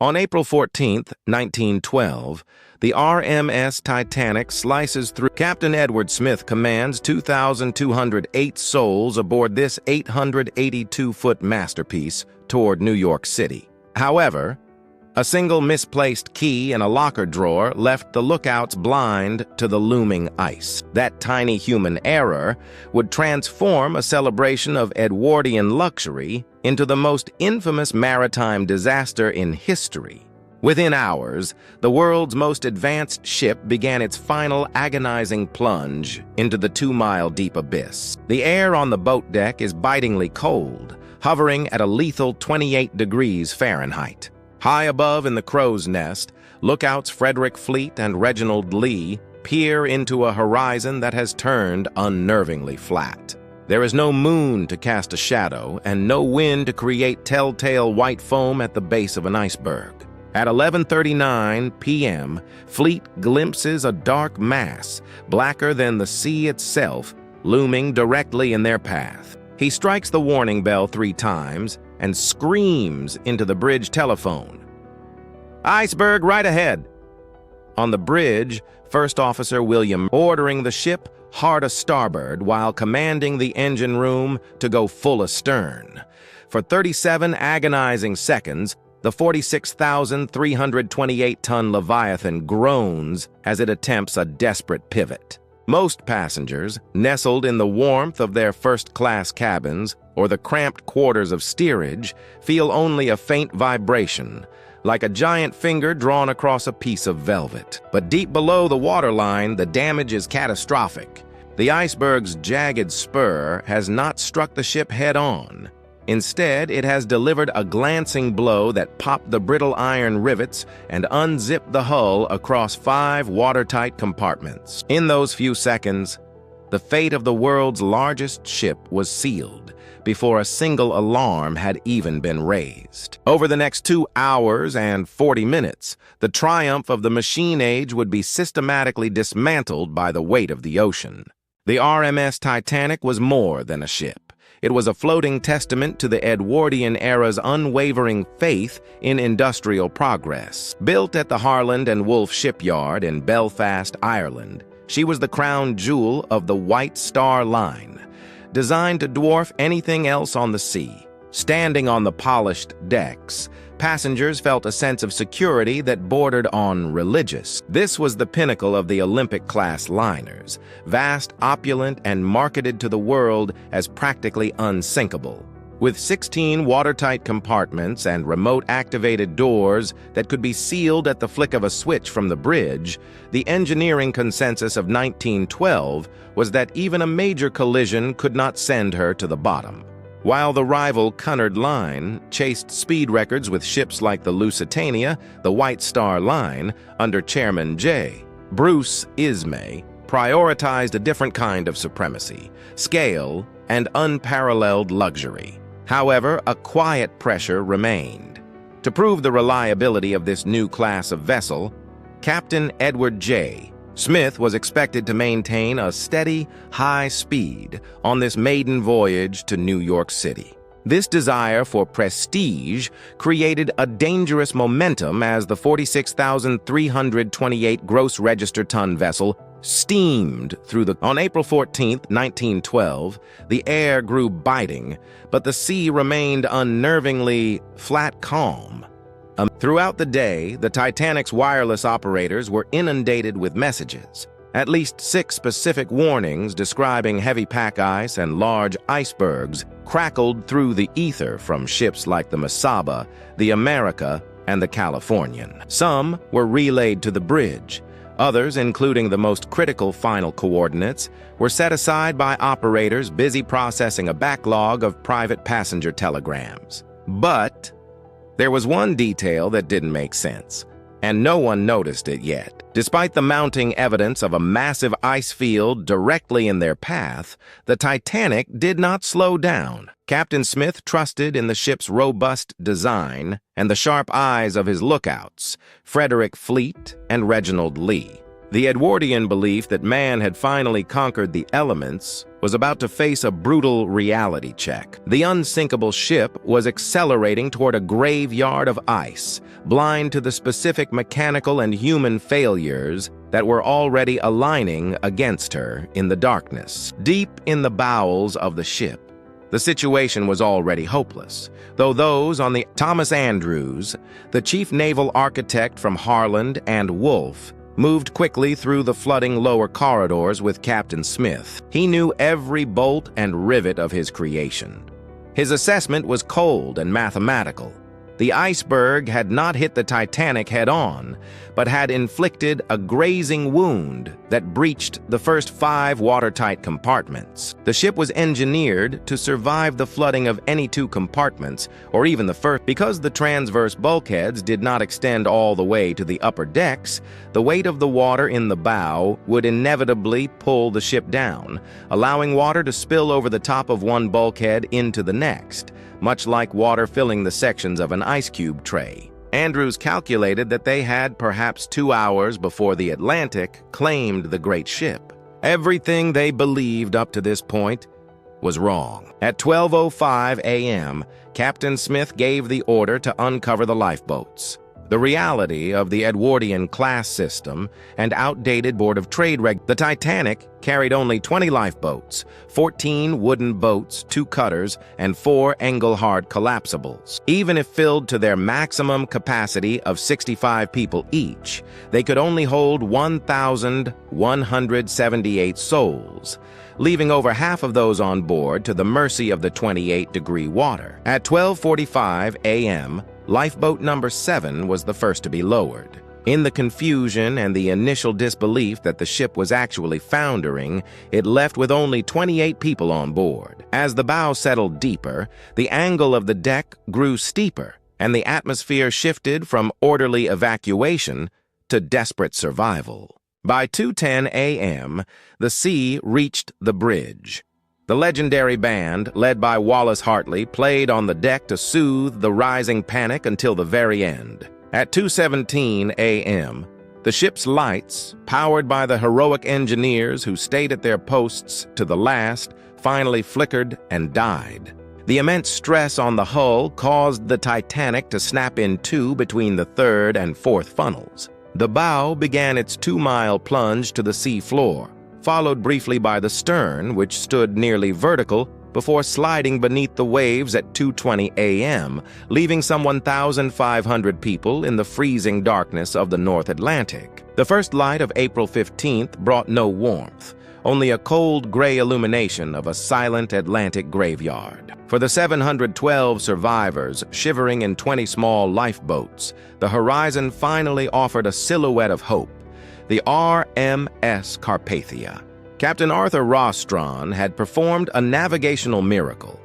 On April 14, 1912, the RMS Titanic slices through. Captain Edward Smith commands 2,208 souls aboard this 882-foot masterpiece toward New York City. However, a single misplaced key in a locker drawer left the lookouts blind to the looming ice. That tiny human error would transform a celebration of Edwardian luxury into the most infamous maritime disaster in history. Within hours, the world's most advanced ship began its final agonizing plunge into the 2-mile-deep abyss. The air on the boat deck is bitingly cold, hovering at a lethal 28 degrees Fahrenheit. High above in the crow's nest, lookouts Frederick Fleet and Reginald Lee peer into a horizon that has turned unnervingly flat. There is no moon to cast a shadow and no wind to create telltale white foam at the base of an iceberg. At 11:39 p.m., Fleet glimpses a dark mass, blacker than the sea itself, looming directly in their path. He strikes the warning bell 3 times and screams into the bridge telephone. "Iceberg right ahead!" On the bridge, First Officer William ordering the ship hard-a-starboard while commanding the engine room to go full astern. For 37 agonizing seconds, the 46,328-ton Leviathan groans as it attempts a desperate pivot. Most passengers, nestled in the warmth of their first-class cabins or the cramped quarters of steerage, feel only a faint vibration, like a giant finger drawn across a piece of velvet. But deep below the waterline, the damage is catastrophic. The iceberg's jagged spur has not struck the ship head-on. Instead, it has delivered a glancing blow that popped the brittle iron rivets and unzipped the hull across 5 watertight compartments. In those few seconds, the fate of the world's largest ship was sealed before a single alarm had even been raised. Over the next 2 hours and 40 minutes, the triumph of the machine age would be systematically dismantled by the weight of the ocean. The RMS Titanic was more than a ship. It was a floating testament to the Edwardian era's unwavering faith in industrial progress. Built at the Harland and Wolff shipyard in Belfast, Ireland, she was the crown jewel of the White Star Line, designed to dwarf anything else on the sea. Standing on the polished decks, passengers felt a sense of security that bordered on religious. This was the pinnacle of the Olympic-class liners, vast, opulent, and marketed to the world as practically unsinkable. With 16 watertight compartments and remote-activated doors that could be sealed at the flick of a switch from the bridge, the engineering consensus of 1912 was that even a major collision could not send her to the bottom. While the rival Cunard Line chased speed records with ships like the Lusitania, the White Star Line, under Chairman J. Bruce Ismay, prioritized a different kind of supremacy, scale, and unparalleled luxury. However, a quiet pressure remained. To prove the reliability of this new class of vessel, Captain Edward J. Smith was expected to maintain a steady, high speed on this maiden voyage to New York City. This desire for prestige created a dangerous momentum as the 46,328 gross register ton vessel steamed through the... On April 14, 1912, the air grew biting, but the sea remained unnervingly flat calm. Throughout the day, the Titanic's wireless operators were inundated with messages. At least 6 specific warnings describing heavy pack ice and large icebergs crackled through the ether from ships like the Mesaba, the America, and the Californian. Some were relayed to the bridge. Others, including the most critical final coordinates, were set aside by operators busy processing a backlog of private passenger telegrams. But there was one detail that didn't make sense, and no one noticed it yet. Despite the mounting evidence of a massive ice field directly in their path, the Titanic did not slow down. Captain Smith trusted in the ship's robust design and the sharp eyes of his lookouts, Frederick Fleet and Reginald Lee. The Edwardian belief that man had finally conquered the elements was about to face a brutal reality check. The unsinkable ship was accelerating toward a graveyard of ice, blind to the specific mechanical and human failures that were already aligning against her in the darkness. Deep in the bowels of the ship, the situation was already hopeless, though those on the Thomas Andrews, the chief naval architect from Harland and Wolfe, moved quickly through the flooding lower corridors with Captain Smith. He knew every bolt and rivet of his creation. His assessment was cold and mathematical. The Iceberg had not hit the Titanic head-on, but had inflicted a grazing wound that breached the first 5 watertight compartments. The ship was engineered to survive the flooding of any 2 compartments, or even the first. Because the transverse bulkheads did not extend all the way to the upper decks, the weight of the water in the bow would inevitably pull the ship down, allowing water to spill over the top of one bulkhead into the next, much like water filling the sections of an ice cube tray. Andrews calculated that they had perhaps 2 hours before the Atlantic claimed the great ship. Everything they believed up to this point was wrong. At 12:05 a.m., Captain Smith gave the order to uncover the lifeboats. The reality of the Edwardian class system and outdated Board of Trade the Titanic carried only 20 lifeboats, 14 wooden boats, 2 cutters, and 4 Engelhard collapsibles. Even if filled to their maximum capacity of 65 people each, they could only hold 1,178 souls, leaving over half of those on board to the mercy of the 28-degree water. At 12:45 a.m., lifeboat number 7 was the first to be lowered. In the confusion and the initial disbelief that the ship was actually foundering, it left with only 28 people on board. As the bow settled deeper, the angle of the deck grew steeper, and the atmosphere shifted from orderly evacuation to desperate survival. By 2:10 a.m., the sea reached the bridge. The legendary band, led by Wallace Hartley, played on the deck to soothe the rising panic until the very end. At 2:17 a.m., the ship's lights, powered by the heroic engineers who stayed at their posts to the last, finally flickered and died. The immense stress on the hull caused the Titanic to snap in 2 between the 3rd and 4th funnels. The bow began its 2-mile plunge to the sea floor, followed briefly by the stern, which stood nearly vertical, before sliding beneath the waves at 2:20 a.m., leaving some 1,500 people in the freezing darkness of the North Atlantic. The first light of April 15th brought no warmth, only a cold gray illumination of a silent Atlantic graveyard. For the 712 survivors shivering in 20 small lifeboats, the horizon finally offered a silhouette of hope: the RMS Carpathia. Captain Arthur Rostron had performed a navigational miracle,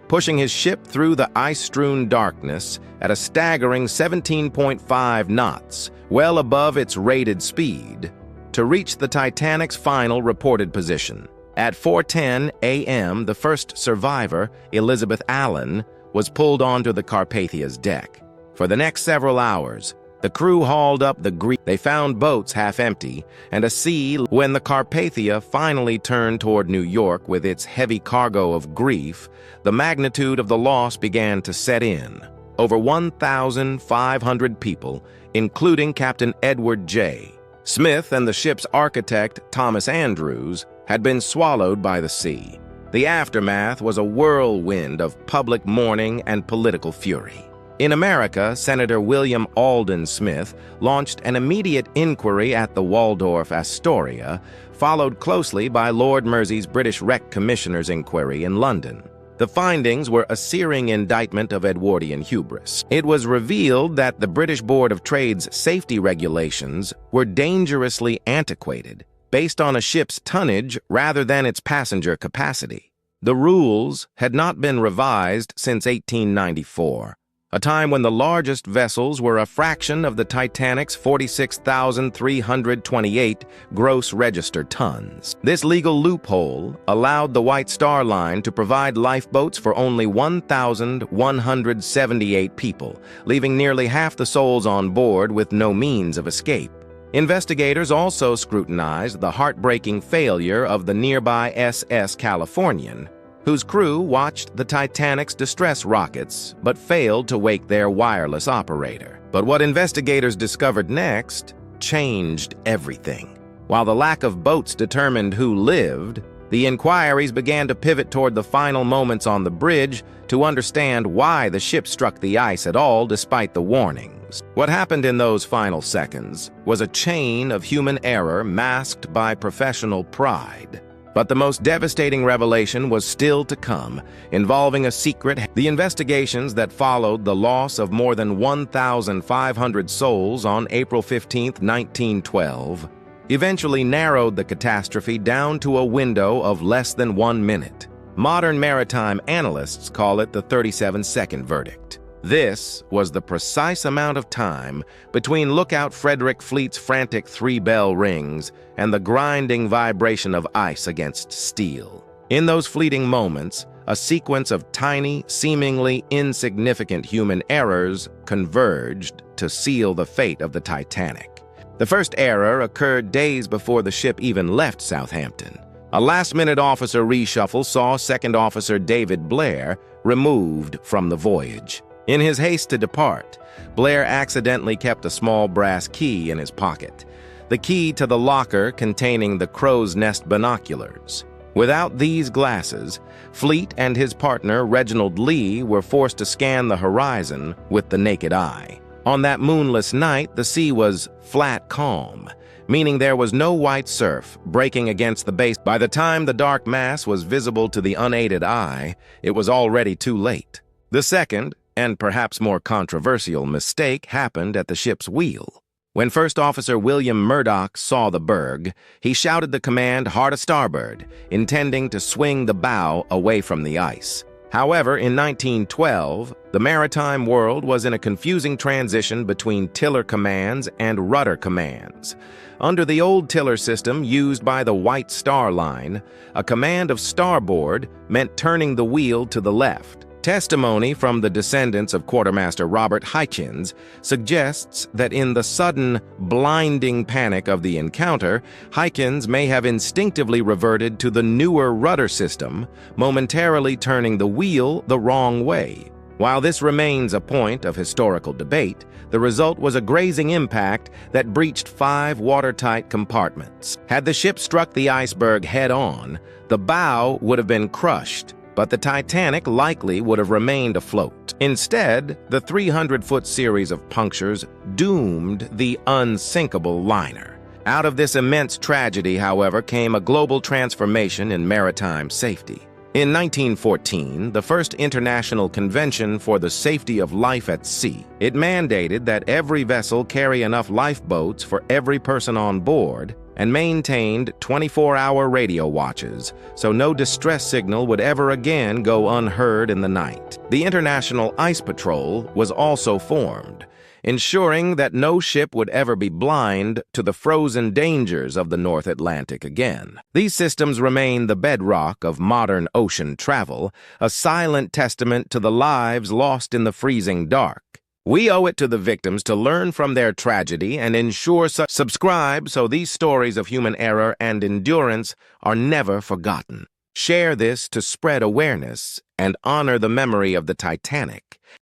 pushing his ship through the ice-strewn darkness at a staggering 17.5 knots, well above its rated speed, to reach the Titanic's final reported position. At 4:10 a.m., the first survivor, Elizabeth Allen, was pulled onto the Carpathia's deck. For the next several hours, the crew hauled up the grease. They found boats half empty and a sea. When the Carpathia finally turned toward New York with its heavy cargo of grief, the magnitude of the loss began to set in. Over 1,500 people, including Captain Edward J. Smith and the ship's architect, Thomas Andrews, had been swallowed by the sea. The aftermath was a whirlwind of public mourning and political fury. In America, Senator William Alden Smith launched an immediate inquiry at the Waldorf Astoria, followed closely by Lord Mersey's British Wreck Commissioner's inquiry in London. The findings were a searing indictment of Edwardian hubris. It was revealed that the British Board of Trade's safety regulations were dangerously antiquated, based on a ship's tonnage rather than its passenger capacity. The rules had not been revised since 1894. A time when the largest vessels were a fraction of the Titanic's 46,328 gross registered tons. This legal loophole allowed the White Star Line to provide lifeboats for only 1,178 people, leaving nearly half the souls on board with no means of escape. Investigators also scrutinized the heartbreaking failure of the nearby SS Californian, whose crew watched the Titanic's distress rockets but failed to wake their wireless operator. But what investigators discovered next changed everything. While the lack of boats determined who lived, the inquiries began to pivot toward the final moments on the bridge to understand why the ship struck the ice at all despite the warnings. What happened in those final seconds was a chain of human error masked by professional pride. But the most devastating revelation was still to come, involving a secret. The investigations that followed the loss of more than 1,500 souls on April 15, 1912, eventually narrowed the catastrophe down to a window of less than 1 minute. Modern maritime analysts call it the 37-second verdict. This was the precise amount of time between lookout Frederick Fleet's frantic 3-bell rings and the grinding vibration of ice against steel. In those fleeting moments, a sequence of tiny, seemingly insignificant human errors converged to seal the fate of the Titanic. The first error occurred days before the ship even left Southampton. A last-minute officer reshuffle saw Second Officer David Blair removed from the voyage. In his haste to depart, Blair accidentally kept a small brass key in his pocket, the key to the locker containing the crow's nest binoculars. Without these glasses, Fleet and his partner Reginald Lee were forced to scan the horizon with the naked eye. On that moonless night, the sea was flat calm, meaning there was no white surf breaking against the base. By the time the dark mass was visible to the unaided eye, it was already too late. The second, and perhaps more controversial, mistake happened at the ship's wheel. When First Officer William Murdoch saw the berg, he shouted the command hard-a-starboard, intending to swing the bow away from the ice. However, in 1912, the maritime world was in a confusing transition between tiller commands and rudder commands. Under the old tiller system used by the White Star Line, a command of starboard meant turning the wheel to the left. Testimony from the descendants of Quartermaster Robert Hichens suggests that in the sudden, blinding panic of the encounter, Hichens may have instinctively reverted to the newer rudder system, momentarily turning the wheel the wrong way. While this remains a point of historical debate, the result was a grazing impact that breached 5 watertight compartments. Had the ship struck the iceberg head-on, the bow would have been crushed, but the Titanic likely would have remained afloat. Instead, the 300-foot series of punctures doomed the Unsinkable liner. Out of this immense tragedy, however, came a global transformation in maritime safety. In 1914, the first International Convention for the Safety of Life at Sea, it mandated that every vessel carry enough lifeboats for every person on board and maintained 24-hour radio watches, so no distress signal would ever again go unheard in the night. The International Ice Patrol was also formed, ensuring that no ship would ever be blind to the frozen dangers of the North Atlantic again. These systems remain the bedrock of modern ocean travel, a silent testament to the lives lost in the freezing dark. We owe it to the victims to learn from their tragedy and ensure subscribe so these stories of human error and endurance are never forgotten. Share this to spread awareness and honor the memory of the Titanic.